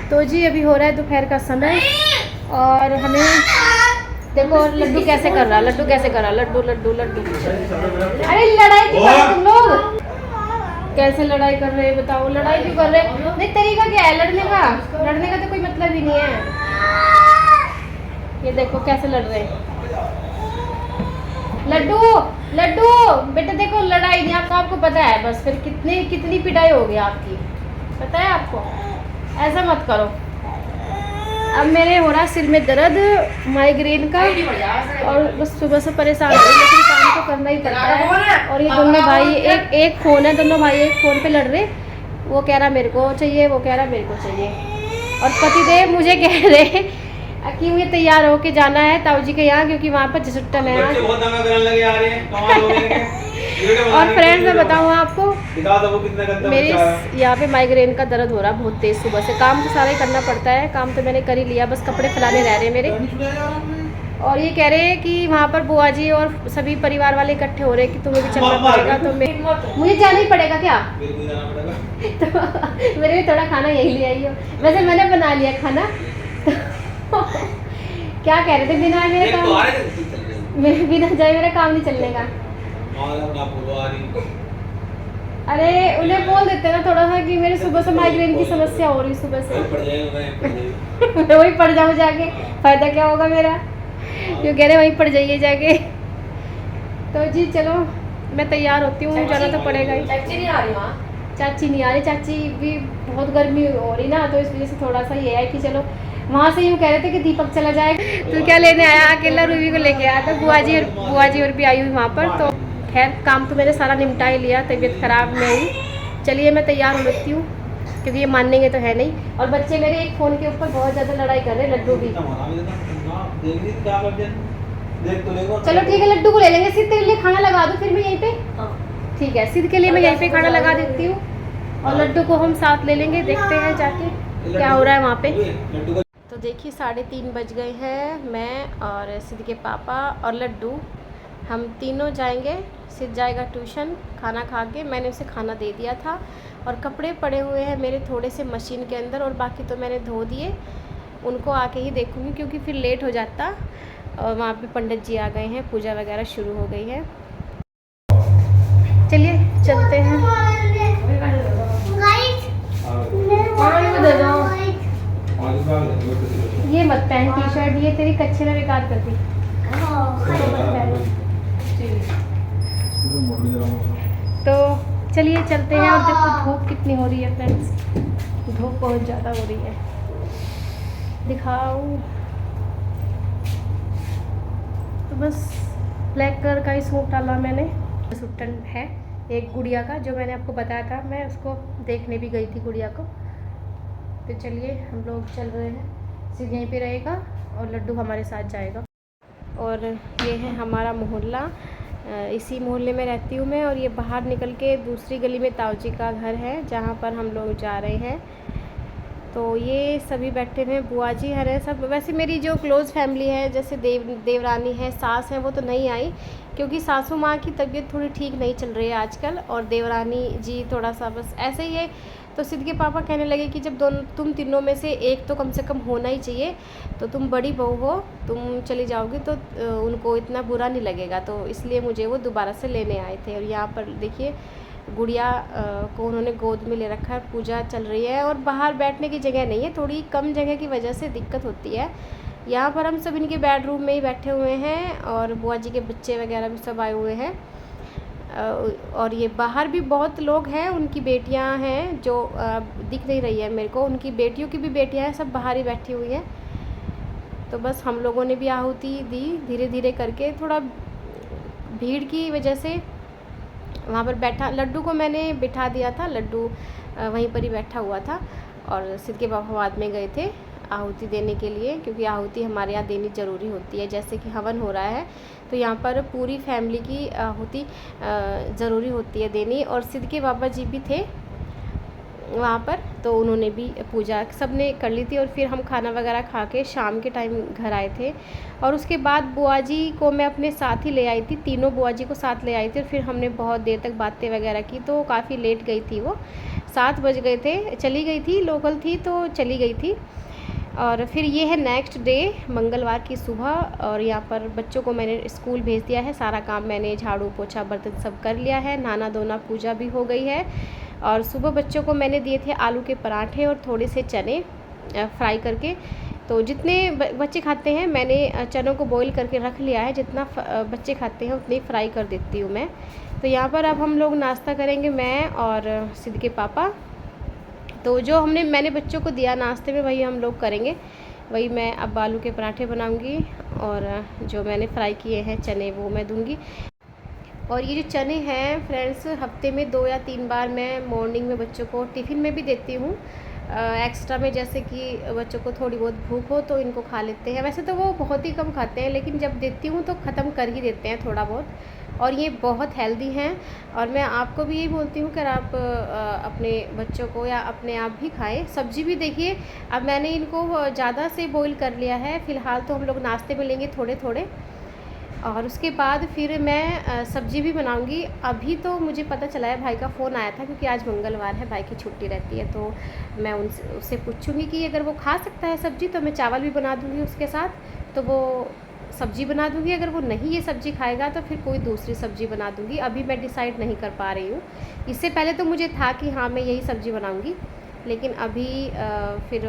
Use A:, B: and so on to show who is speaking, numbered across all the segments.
A: तो जी अभी हो रहा है दोपहर का समय और हमें देखो लड्डू कैसे कर रहा, लड्डू कैसे कर रहा, लड्डू लड्डू लड्डू। अरे लड़ाई क्यों कर रहे तुम लोग? कैसे लड़ाई कर रहे हैं बताओ, लड़ाई क्यों कर रहे हैं? नहीं तरीका क्या है लड़ने का? लड़ने का तो कोई मतलब ही नहीं है। ये देखो कैसे लड़ रहे हैं। लड्डू लड्डू बेटा देखो लड़ाई नहीं, आपको पता है बस फिर कितनी पिटाई होगी आपकी, पता है आपको। ऐसा मत करो। अब मेरे हो रहा सिर में दर्द माइग्रेन का और बस सुबह से परेशान हो रही, लेकिन काम तो करना ही पड़ता है। और ये दोनों भाई एक फ़ोन है, दोनों भाई एक फ़ोन पे लड़ रहे। वो कह रहा मेरे को चाहिए, वो कह रहा मेरे को चाहिए। और पतिदेव मुझे कह रहे कि मुझे तैयार होके जाना है ताऊ जी के यहाँ, क्योंकि वहाँ पर जसुट्टन है। और फ्रेंड्स मैं बताऊँ आपको, मेरे यहाँ पे माइग्रेन का दर्द हो रहा बहुत तेज़ सुबह से। काम तो सारा ही करना पड़ता है, काम तो मैंने कर ही लिया, बस कपड़े फैलाने रह रहे मेरे। और ये कह रहे हैं कि वहाँ पर बुआ जी और सभी परिवार वाले इकट्ठे हो रहे हैं कि तुम्हें भी चलना पड़ेगा। तो मुझे जाना ही पड़ेगा क्या? तो मेरे भी थोड़ा खाना यही ले आई हो। वैसे मैंने बना लिया खाना। क्या कह रहे थे, बिना मेरे काम मेरे बिना जाए मेरा काम नहीं चलने का। अरे उन्हें बोल देते ना थोड़ा सा कि मेरे सुबह से माइग्रेन की समस्या हो रही सुबह से। मैं वही पड़ जाऊँ जाके, फायदा क्या होगा मेरा? क्यों कह रहे वहीं पड़ जाइए जाके। तो जी चलो मैं तैयार होती हूँ, जाना तो पड़ेगा ही।
B: चाची नहीं आ रही वहाँ?
A: चाची नहीं आ रही, चाची भी बहुत गर्मी हो रही ना, तो इस वजह से थोड़ा सा ये है कि चलो वहाँ से यूँ कह रहे थे कि दीपक चला जाएगा। तो क्या लेने आया? अकेला रूबी को लेके आया था। बुआ जी और भी आई हुई वहाँ पर। तो खैर काम तो मैंने सारा निपटा ही लिया, तबीयत ख़राब में ही। चलिए मैं तैयार हो लेती हूँ, क्योंकि ये मानेंगे तो है नहीं। और बच्चे मेरे एक फ़ोन के ऊपर बहुत ज़्यादा लड़ाई कर रहे हैं। लड्डू भी चलो ठीक है, लड्डू को ले लेंगे। सिद्ध के लिए खाना लगा दो फिर मैं यहीं पे। ठीक है, सिद्ध के लिए मैं यहीं पे खाना लगा देती हूँ और लड्डू को हम साथ ले लेंगे। देखते हैं जाके क्या हो रहा है वहाँ पे। तो देखिए 3:30 बज गए हैं। मैं और सिद्ध के पापा और लड्डू हम तीनों जाएंगे। सिद्ध जाएगा ट्यूशन खाना खा के। मैंने उसे खाना दे दिया था और कपड़े पड़े हुए हैं मेरे थोड़े से मशीन के अंदर, और बाकी तो मैंने धो दिए। उनको आके ही देखूँगी क्योंकि फिर लेट हो जाता। और वहाँ पे पंडित जी आ गए हैं, पूजा वगैरह शुरू हो गई है। चलिए चलते हैं। ये मत पहन टी शर्ट, ये तेरी कच्चे ने बेकार कर दी। तो चलिए चलते हैं। और देखो धूप कितनी हो रही है फ्रेंड्स, धूप बहुत ज़्यादा हो रही है। दिखाओ तो बस ब्लैक कलर का ही सूट डाला मैंने। सुट्टन है एक गुड़िया का, जो मैंने आपको बताया था, मैं उसको देखने भी गई थी गुड़िया को। तो चलिए हम लोग चल रहे हैं। सिर्फ यहीं पे रहेगा और लड्डू हमारे साथ जाएगा। और ये है हमारा मोहल्ला, इसी मोहल्ले में रहती हूँ मैं। और ये बाहर निकल के दूसरी गली में ताऊ जी का घर है, जहाँ पर हम लोग जा रहे हैं। तो ये सभी बैठे हुए हैं, बुआ जी है सब। वैसे मेरी जो क्लोज़ फैमिली है, जैसे देवरानी है, सास है, वो तो नहीं आई क्योंकि सासू माँ की तबीयत थोड़ी ठीक नहीं चल रही है आजकल। और देवरानी जी थोड़ा सा बस ऐसे ही है। तो सिद्ध के पापा कहने लगे कि जब तुम तीनों में से एक तो कम से कम होना ही चाहिए, तो तुम बड़ी बहू हो, तुम चली जाओगी तो उनको इतना बुरा नहीं लगेगा। तो इसलिए मुझे वो दोबारा से लेने आए थे। और यहाँ पर देखिए गुड़िया को उन्होंने गोद में ले रखा है, पूजा चल रही है। और बाहर बैठने की जगह नहीं है, थोड़ी कम जगह की वजह से दिक्कत होती है। यहाँ पर हम सब इनके बेडरूम में ही बैठे हुए हैं और बुआ जी के बच्चे वगैरह भी सब आए हुए हैं। और ये बाहर भी बहुत लोग हैं, उनकी बेटियां हैं जो दिख नहीं रही है मेरे को, उनकी बेटियों की भी बेटियां हैं, सब बाहर ही बैठी हुई हैं। तो बस हम लोगों ने भी आहुति दी धीरे धीरे करके। थोड़ा भीड़ की वजह से वहाँ पर बैठा, लड्डू को मैंने बिठा दिया था, लड्डू वहीं पर ही बैठा हुआ था। और सिद्ध के पापा बाद में गए थे आहुति देने के लिए, क्योंकि आहुति हमारे यहाँ देनी ज़रूरी होती है। जैसे कि हवन हो रहा है तो यहाँ पर पूरी फैमिली की आहुति ज़रूरी होती है देनी। और सिद्ध के बाबा जी भी थे वहाँ पर, तो उन्होंने भी पूजा सब ने कर ली थी। और फिर हम खाना वगैरह खा के शाम के टाइम घर आए थे। और उसके बाद बुआ जी को मैं अपने साथ ही ले आई थी, तीनों बुआ जी को साथ ले आई थी। और फिर हमने बहुत देर तक बातें वगैरह की, तो काफ़ी लेट गई थी वो। 7 बज गए थे, चली गई थी, लोकल थी तो चली गई थी। और फिर ये है नेक्स्ट डे मंगलवार की सुबह, और यहाँ पर बच्चों को मैंने स्कूल भेज दिया है। सारा काम मैंने झाड़ू पोछा बर्तन सब कर लिया है, नहाना धोना पूजा भी हो गई है। और सुबह बच्चों को मैंने दिए थे आलू के पराठे और थोड़े से चने फ्राई करके। तो जितने बच्चे खाते हैं मैंने चनों को बॉईल करके रख लिया है, जितना बच्चे खाते हैं उतनी फ्राई कर देती हूँ मैं। तो यहाँ पर अब हम लोग नाश्ता करेंगे, मैं और सिद्ध के पापा। तो जो मैंने बच्चों को दिया नाश्ते में वही हम लोग करेंगे, वही मैं अब आलू के पराठे बनाऊंगी और जो मैंने फ्राई किए हैं चने वो मैं दूंगी। और ये जो चने हैं फ्रेंड्स, हफ्ते में 2 या 3 बार मैं मॉर्निंग में बच्चों को टिफ़िन में भी देती हूँ एक्स्ट्रा में, जैसे कि बच्चों को थोड़ी बहुत भूख हो तो इनको खा लेते हैं। वैसे तो वो बहुत ही कम खाते हैं, लेकिन जब देती हूँ तो ख़त्म कर ही देते हैं थोड़ा बहुत। और ये बहुत हेल्दी हैं, और मैं आपको भी यही बोलती हूँ कि आप अपने बच्चों को या अपने आप भी खाएं। सब्ज़ी भी देखिए, अब मैंने इनको ज़्यादा से बॉईल कर लिया है। फ़िलहाल तो हम लोग नाश्ते में लेंगे थोड़े थोड़े, और उसके बाद फिर मैं सब्ज़ी भी बनाऊंगी। अभी तो मुझे पता चला है, भाई का फ़ोन आया था क्योंकि आज मंगलवार है, भाई की छुट्टी रहती है। तो मैं उससे पूछूंगी कि अगर वो खा सकता है सब्ज़ी तो मैं चावल भी बना दूंगी उसके साथ, तो वो सब्ज़ी बना दूंगी। अगर वो नहीं ये सब्ज़ी खाएगा तो फिर कोई दूसरी सब्ज़ी बना दूंगी। अभी मैं डिसाइड नहीं कर पा रही हूँ। इससे पहले तो मुझे था कि हाँ मैं यही सब्ज़ी बनाऊँगी, लेकिन अभी फिर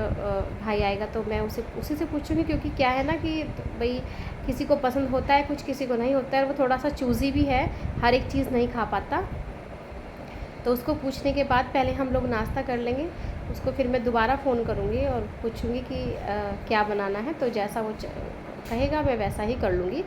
A: भाई आएगा तो मैं उसी से पूछूंगी, क्योंकि क्या है ना कि भाई किसी को पसंद होता है कुछ, किसी को नहीं होता है। वो थोड़ा सा चूज़ी भी है, हर एक चीज़ नहीं खा पाता। तो उसको पूछने के बाद पहले हम लोग नाश्ता कर लेंगे, उसको फिर मैं दोबारा फ़ोन करूँगी और पूछूँगी कि क्या बनाना है। तो जैसा वो कहेगा मैं वैसा ही कर लूँगी।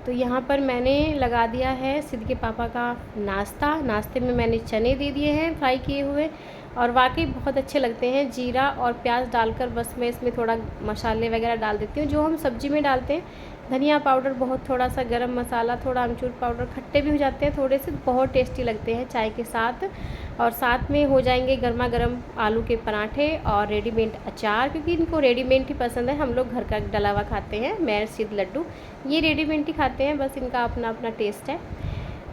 A: तो यहाँ पर मैंने लगा दिया है सिद्ध के पापा का नाश्ता। नाश्ते में मैंने चने दे दिए हैं फ्राई किए हुए, और वाकई बहुत अच्छे लगते हैं। जीरा और प्याज डालकर बस मैं इसमें थोड़ा मसाले वगैरह डाल देती हूँ जो हम सब्ज़ी में डालते हैं। धनिया पाउडर, बहुत थोड़ा सा गरम मसाला, थोड़ा अमचूर पाउडर, खट्टे भी हो जाते हैं थोड़े से, बहुत टेस्टी लगते हैं चाय के साथ। और साथ में हो जाएंगे गर्मा गर्म आलू के पराठे और रेडीमेड अचार, क्योंकि इनको रेडीमेड ही पसंद है। हम लोग घर का डला हुआ खाते हैं, मैं सिद्ध लड्डू ये रेडीमेड ही खाते हैं, बस इनका अपना अपना टेस्ट है।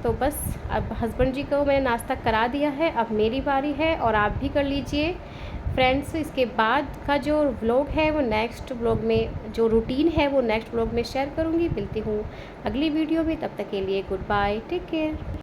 A: तो बस अब हस्बैंड जी को मैंने नाश्ता करा दिया है, अब मेरी बारी है, और आप भी कर लीजिए फ्रेंड्स। इसके बाद का जो व्लॉग है वो नेक्स्ट व्लॉग में, जो रूटीन है वो नेक्स्ट व्लॉग में शेयर करूँगी। मिलती हूँ अगली वीडियो में, तब तक के लिए गुड बाय, टेक केयर।